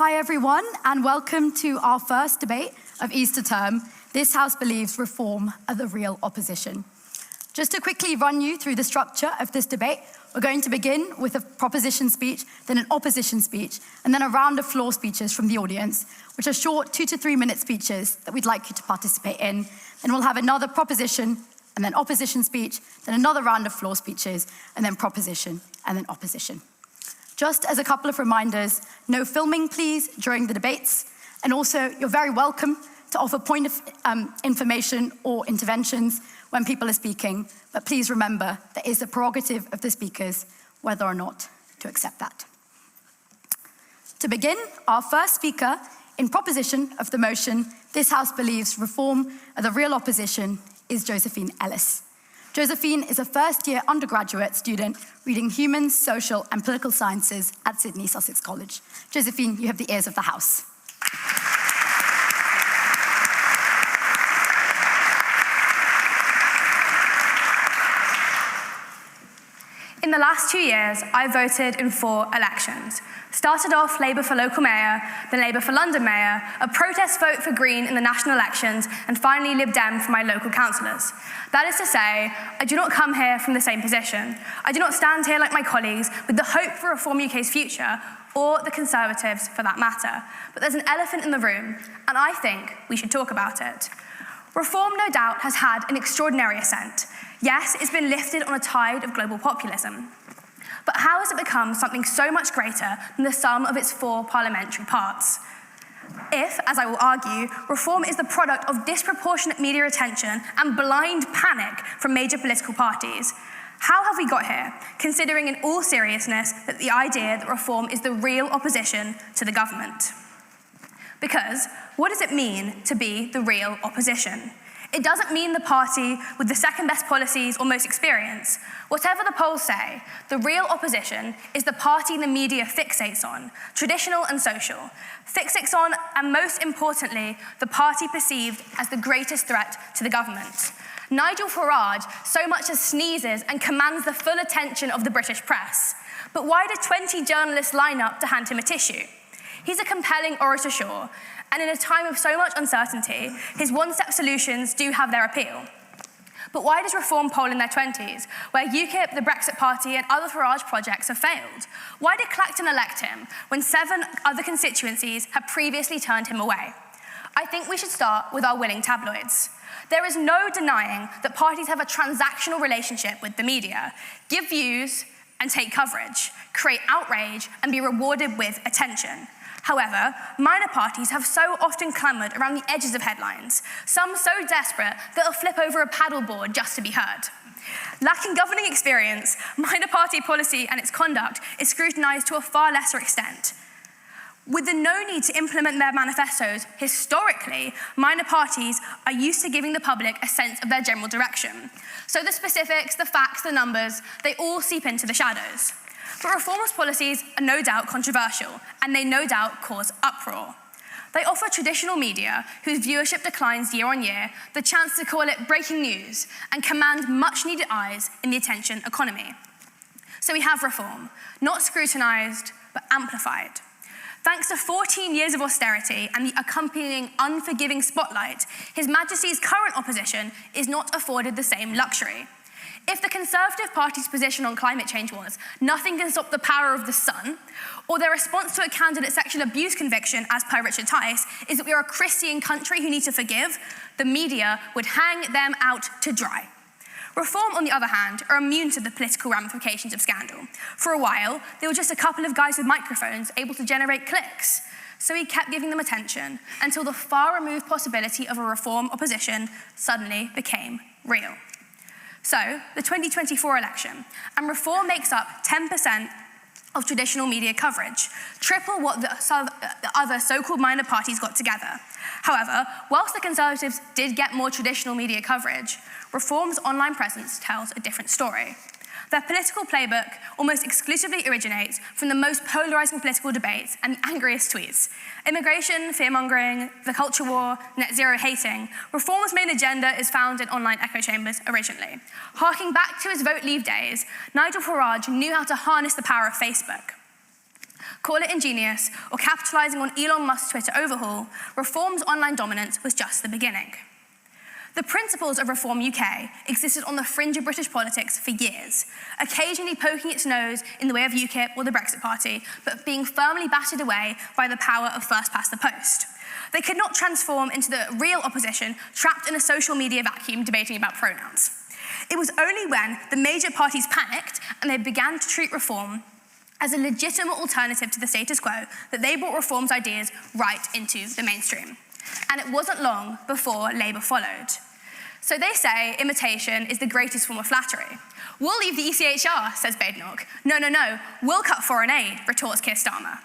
Hi everyone, and welcome to our first debate of Easter term. This House believes reform are the real opposition. Just to quickly run you through the structure of this debate, we're going to begin with a proposition speech, then an opposition speech, and then a round of floor speeches from the audience, which are short 2 to 3 minute speeches that we'd like you to participate in. Then we'll have another proposition, and then opposition speech, then another round of floor speeches, and then proposition, and then opposition. Just as a couple of reminders, no filming please during the debates, and also you're very welcome to offer point of information or interventions when people are speaking, but please remember that it is the prerogative of the speakers whether or not to accept that. To begin, our first speaker in proposition of the motion, this House believes reform are the real opposition, is Josephine Ellis. Josephine is a first-year undergraduate student reading Human, Social and Political Sciences at Sydney Sussex College. Josephine, you have the ears of the House. In the last 2 years, I voted in 4 elections. Started off Labour for local mayor, then Labour for London mayor, a protest vote for Green in the national elections, and finally Lib Dem for my local councillors. That is to say, I do not come here from the same position. I do not stand here like my colleagues with the hope for Reform UK's future, or the Conservatives for that matter. But there's an elephant in the room, and I think we should talk about it. Reform, no doubt, has had an extraordinary ascent. Yes, it's been lifted on a tide of global populism. But how has it become something so much greater than the sum of its 4 parliamentary parts? If, as I will argue, reform is the product of disproportionate media attention and blind panic from major political parties, how have we got here, considering in all seriousness that the idea that reform is the real opposition to the government? Because what does it mean to be the real opposition? It doesn't mean the party with the second best policies or most experience. Whatever the polls say, the real opposition is the party the media fixates on, traditional and social. Fixates on, and most importantly, the party perceived as the greatest threat to the government. Nigel Farage so much as sneezes and commands the full attention of the British press. But why did 20 journalists line up to hand him a tissue? He's a compelling orator, sure, and in a time of so much uncertainty, his one-step solutions do have their appeal. But why does Reform poll in their 20s, where UKIP, the Brexit Party, and other Farage projects have failed? Why did Clacton elect him when 7 other constituencies had previously turned him away? I think we should start with our willing tabloids. There is no denying that parties have a transactional relationship with the media, give views and take coverage, create outrage and be rewarded with attention. However, minor parties have so often clamoured around the edges of headlines, some so desperate that they'll flip over a paddleboard just to be heard. Lacking governing experience, minor party policy and its conduct is scrutinised to a far lesser extent. With the no need to implement their manifestos, historically, minor parties are used to giving the public a sense of their general direction. So the specifics, the facts, the numbers, they all seep into the shadows. But Reform's policies are no doubt controversial, and they no doubt cause uproar. They offer traditional media, whose viewership declines year on year, the chance to call it breaking news and command much-needed eyes in the attention economy. So we have Reform, not scrutinised, but amplified. Thanks to 14 years of austerity and the accompanying unforgiving spotlight, His Majesty's current opposition is not afforded the same luxury. If the Conservative Party's position on climate change was nothing can stop the power of the sun, or their response to a candidate's sexual abuse conviction, as per Richard Tice, is that we are a Christian country who need to forgive, the media would hang them out to dry. Reform, on the other hand, are immune to the political ramifications of scandal. For a while, they were just a couple of guys with microphones able to generate clicks. So he kept giving them attention until the far-removed possibility of a Reform opposition suddenly became real. So, the 2024 election, and Reform makes up 10% of traditional media coverage, triple what the other so-called minor parties got together. However, whilst the Conservatives did get more traditional media coverage, Reform's online presence tells a different story. Their political playbook almost exclusively originates from the most polarising political debates and the angriest tweets. Immigration, fear-mongering, the culture war, net zero hating. Reform's main agenda is found in online echo chambers originally. Harking back to his Vote Leave days, Nigel Farage knew how to harness the power of Facebook. Call it ingenious or capitalising on Elon Musk's Twitter overhaul, Reform's online dominance was just the beginning. The principles of Reform UK existed on the fringe of British politics for years, occasionally poking its nose in the way of UKIP or the Brexit Party, but being firmly battered away by the power of first past the post. They could not transform into the real opposition trapped in a social media vacuum debating about pronouns. It was only when the major parties panicked and they began to treat Reform as a legitimate alternative to the status quo that they brought Reform's ideas right into the mainstream. And it wasn't long before Labour followed. So they say imitation is the greatest form of flattery. We'll leave the ECHR, says Badenoch. No, we'll cut foreign aid, retorts Keir Starmer.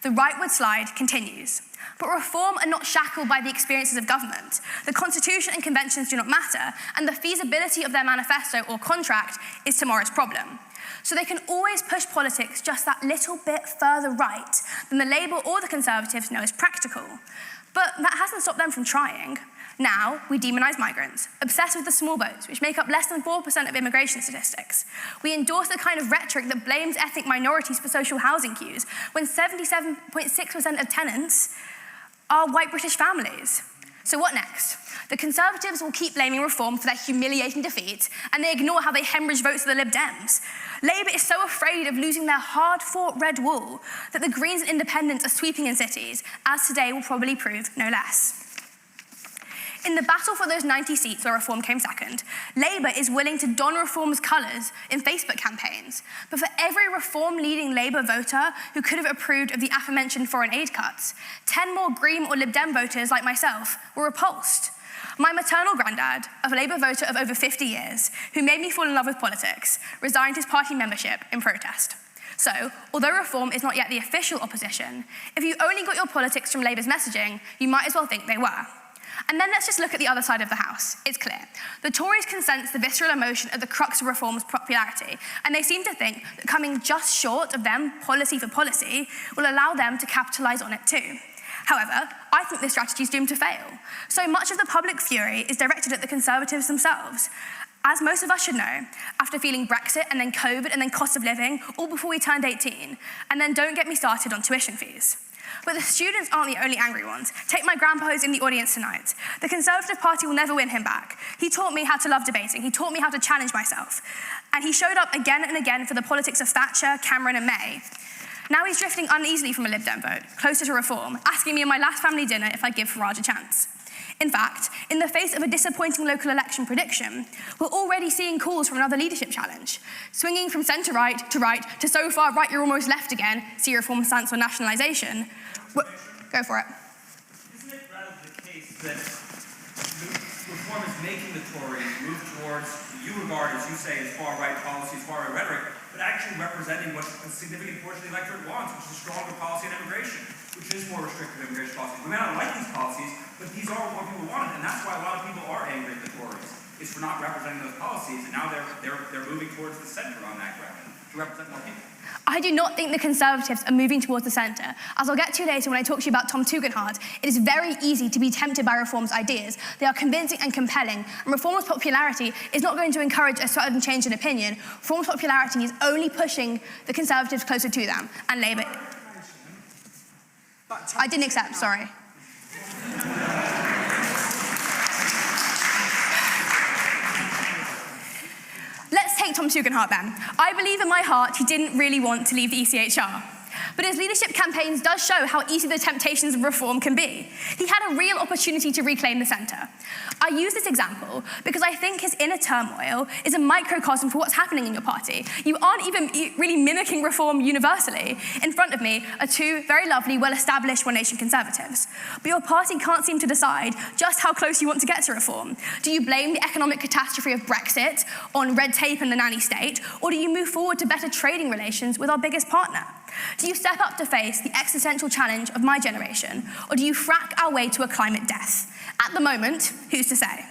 The rightward slide continues. But Reform are not shackled by the experiences of government. The Constitution and conventions do not matter, and the feasibility of their manifesto or contract is tomorrow's problem. So they can always push politics just that little bit further right than the Labour or the Conservatives know is practical. But that hasn't stopped them from trying. Now, we demonise migrants, obsessed with the small boats, which make up less than 4% of immigration statistics. We endorse the kind of rhetoric that blames ethnic minorities for social housing queues, when 77.6% of tenants are white British families. So what next? The Conservatives will keep blaming Reform for their humiliating defeat, and they ignore how they hemorrhage votes to the Lib Dems. Labour is so afraid of losing their hard-fought red wall that the Greens and Independents are sweeping in cities, as today will probably prove no less. In the battle for those 90 seats where Reform came second, Labour is willing to don Reform's colours in Facebook campaigns. But for every Reform-leading Labour voter who could have approved of the aforementioned foreign aid cuts, 10 more Green or Lib Dem voters like myself were repulsed. My maternal granddad, a Labour voter of over 50 years, who made me fall in love with politics, resigned his party membership in protest. So, although Reform is not yet the official opposition, if you only got your politics from Labour's messaging, you might as well think they were. And then let's just look at the other side of the House. It's clear. The Tories can sense the visceral emotion at the crux of Reform's popularity, and they seem to think that coming just short of them, policy for policy, will allow them to capitalise on it too. However, I think this strategy is doomed to fail. So much of the public fury is directed at the Conservatives themselves. As most of us should know, after feeling Brexit and then COVID and then cost of living, all before we turned 18, and then don't get me started on tuition fees. But the students aren't the only angry ones. Take my grandpa who's in the audience tonight. The Conservative Party will never win him back. He taught me how to love debating. He taught me how to challenge myself. And he showed up again and again for the politics of Thatcher, Cameron and May. Now he's drifting uneasily from a Lib Dem vote, closer to Reform, asking me at my last family dinner if I'd give Farage a chance. In fact, in the face of a disappointing local election prediction, we're already seeing calls for another leadership challenge, swinging from centre-right to so far right you're almost left again, see Reform's stance on nationalisation. Go for it. Isn't it rather the case that Reform is making the Tories move towards what you regard, as you say, as far-right policies, far-right rhetoric, but actually representing what a significant portion of the electorate wants, which is a stronger policy on immigration, which is more restrictive immigration policies. We may not like these policies, but these are what people want, and that's why a lot of people are angry at the Tories, is for not representing those policies, and now they're moving towards the centre on that ground to represent more people. I do not think the Conservatives are moving towards the centre. As I'll get to later when I talk to you about Tom Tugendhat, it is very easy to be tempted by Reform's ideas. They are convincing and compelling, and Reform's popularity is not going to encourage a sudden change in opinion. Reform's popularity is only pushing the Conservatives closer to them, and Labour... I didn't accept, sorry. Let's take Tom Tugendhat then. I believe in my heart he didn't really want to leave the ECHR. But his leadership campaigns does show how easy the temptations of Reform can be. He had a real opportunity to reclaim the centre. I use this example because I think his inner turmoil is a microcosm for what's happening in your party. You aren't even really mimicking Reform universally. In front of me are two very lovely, well-established One Nation Conservatives. But your party can't seem to decide just how close you want to get to Reform. Do you blame the economic catastrophe of Brexit on red tape and the nanny state, or do you move forward to better trading relations with our biggest partner? Do you step up to face the existential challenge of my generation, or do you frack our way to a climate death? At the moment, who's to say?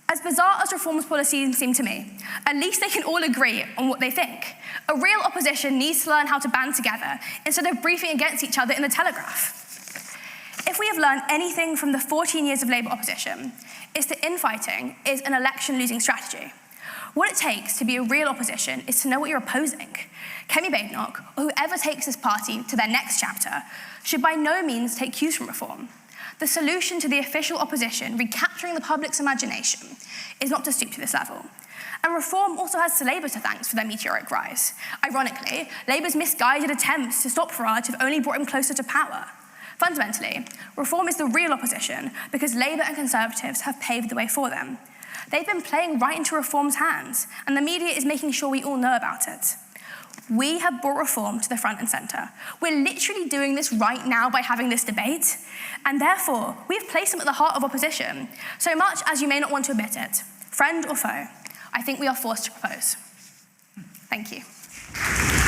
As bizarre as Reform's policies seem to me, at least they can all agree on what they think. A real opposition needs to learn how to band together instead of briefing against each other in the Telegraph. If we have learned anything from the 14 years of Labour opposition, it's that infighting is an election-losing strategy. What it takes to be a real opposition is to know what you're opposing. Kemi Badenoch, or whoever takes this party to their next chapter, should by no means take cues from reform. The solution to the official opposition recapturing the public's imagination is not to stoop to this level. And reform also has Labour to thank for their meteoric rise. Ironically, Labour's misguided attempts to stop Farage have only brought him closer to power. Fundamentally, reform is the real opposition because Labour and Conservatives have paved the way for them. They've been playing right into reform's hands, and the media is making sure we all know about it. We have brought reform to the front and centre. We're literally doing this right now by having this debate, and therefore, we have placed them at the heart of opposition, so much as you may not want to admit it. Friend or foe, I think we are forced to propose. Thank you.